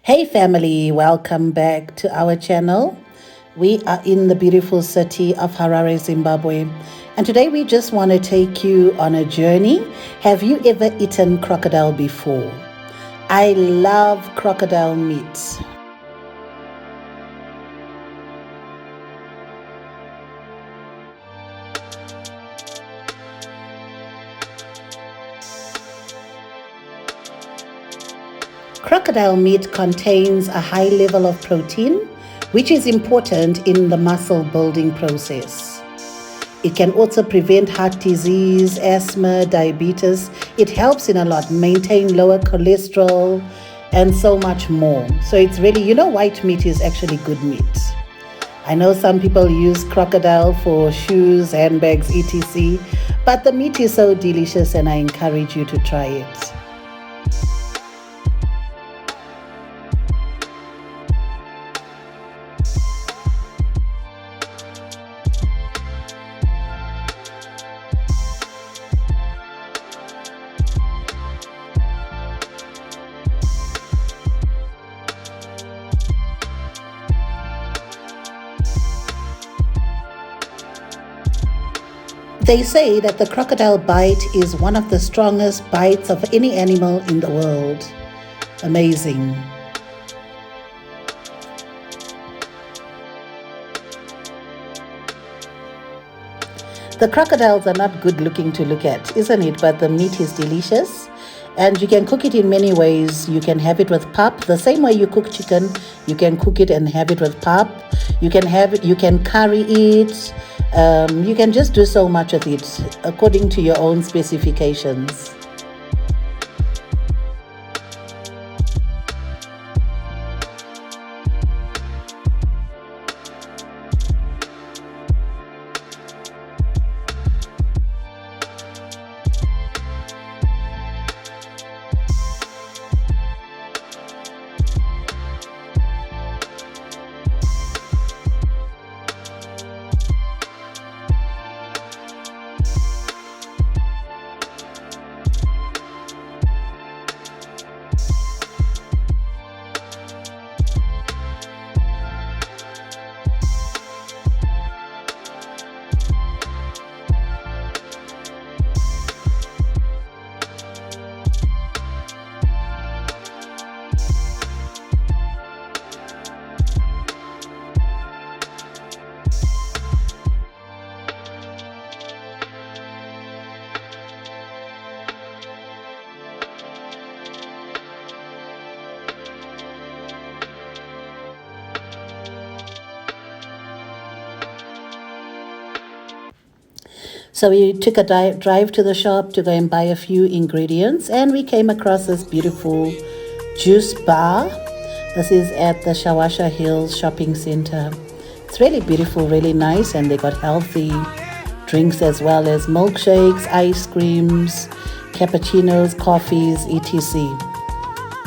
Hey family, welcome back to our channel. We are in the beautiful city of Harare, Zimbabwe. And today we just want to take you on a journey. Have you ever eaten crocodile before? I love crocodile meat. Crocodile meat contains a high level of protein, which is important in the muscle building process. It can also prevent heart disease, asthma, diabetes. It helps in a lot, maintain lower cholesterol, and so much more. So it's really, white meat is actually good meat. I know some people use crocodile for shoes, handbags, etc. But the meat is so delicious and I encourage you to try it. They say that the crocodile bite is one of the strongest bites of any animal in the world. Amazing. The crocodiles are not good looking to look at, isn't it? But the meat is delicious. And you can cook it in many ways. You can have it with pap. The same way you cook chicken, you can cook it and have it with pap. You can curry it. You can just do so much with it according to your own specifications. So we took a drive to the shop to go and buy a few ingredients, and we came across this beautiful juice bar. This is at the Shawasha Hills Shopping Center. It's really beautiful, really nice, and they got healthy drinks as well as milkshakes, ice creams, cappuccinos, coffees, etc.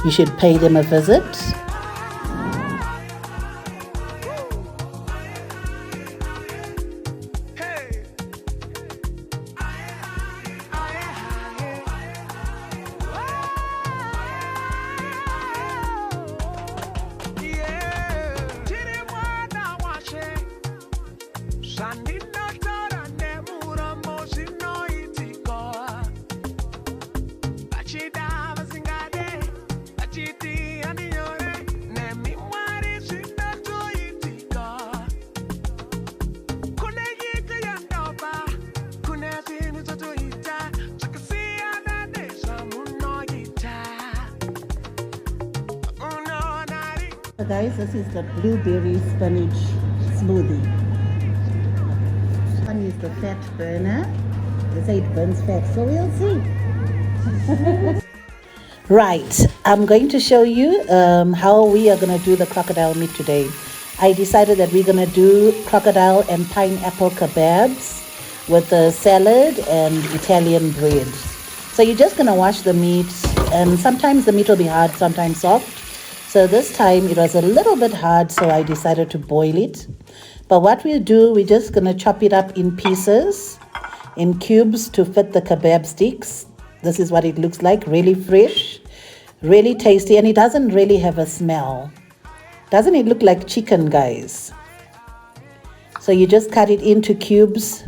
You should pay them a visit. So guys, this is the blueberry spinach smoothie. One is the fat burner. They say it burns fat, so we'll see. Right, I'm going to show you how we are going to do the crocodile meat today. I decided that we're going to do crocodile and pineapple kebabs with a salad and Italian bread. So you're just going to wash the meat, and sometimes the meat will be hard, sometimes soft. So this time it was a little bit hard, so I decided to boil it. But what we'll do, we're just going to chop it up in pieces, in cubes to fit the kebab sticks. This is what it looks like, really fresh. Really tasty, and it doesn't really have a smell. Doesn't it look like chicken, guys? So you just cut it into cubes.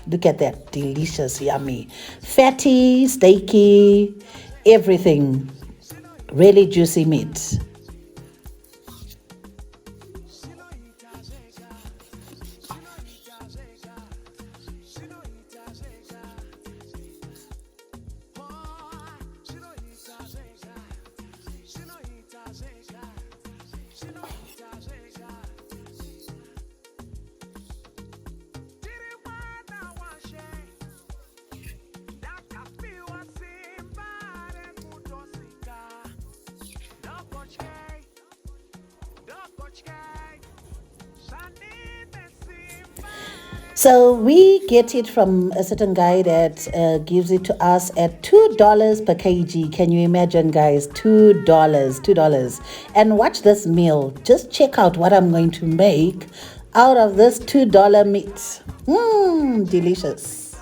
Look at that, delicious, yummy, fatty, steaky, everything. Really juicy meat. So we get it from a certain guy that gives it to us at $2 per kg. Can you imagine, guys? $2. And watch this meal. Just check out what I'm going to make out of this $2 meat. Delicious.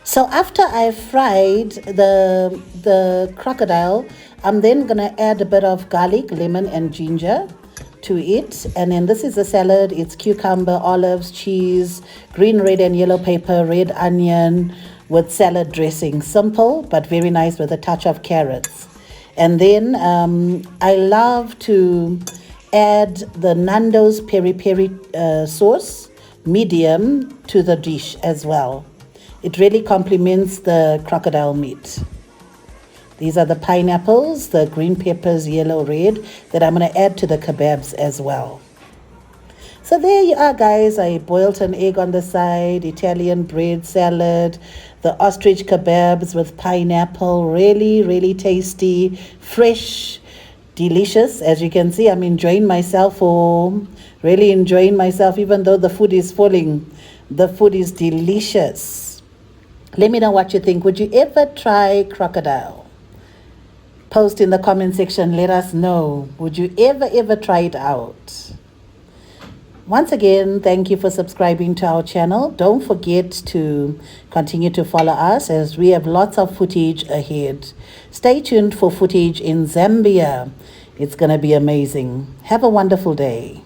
So after I fried the crocodile, I'm then gonna add a bit of garlic, lemon, and ginger to it. And then this is a salad. It's cucumber, olives, cheese, green, red, and yellow pepper, red onion with salad dressing. Simple but very nice with a touch of carrots. And then I love to add the Nando's peri peri sauce, medium, to the dish as well. It really complements the crocodile meat. These are the pineapples, the green peppers, yellow, red, that I'm going to add to the kebabs as well. So there you are, guys. I boiled an egg on the side, Italian bread salad, the ostrich kebabs with pineapple. Really, really tasty, fresh, delicious. As you can see, I'm enjoying myself, really enjoying myself, even though the food is falling. The food is delicious. Let me know what you think. Would you ever try crocodile? Post in the comment section. Let us know. Would you ever try it out? Once again, thank you for subscribing to our channel. Don't forget to continue to follow us as we have lots of footage ahead. Stay tuned for footage in Zambia. It's going to be amazing. Have a wonderful day.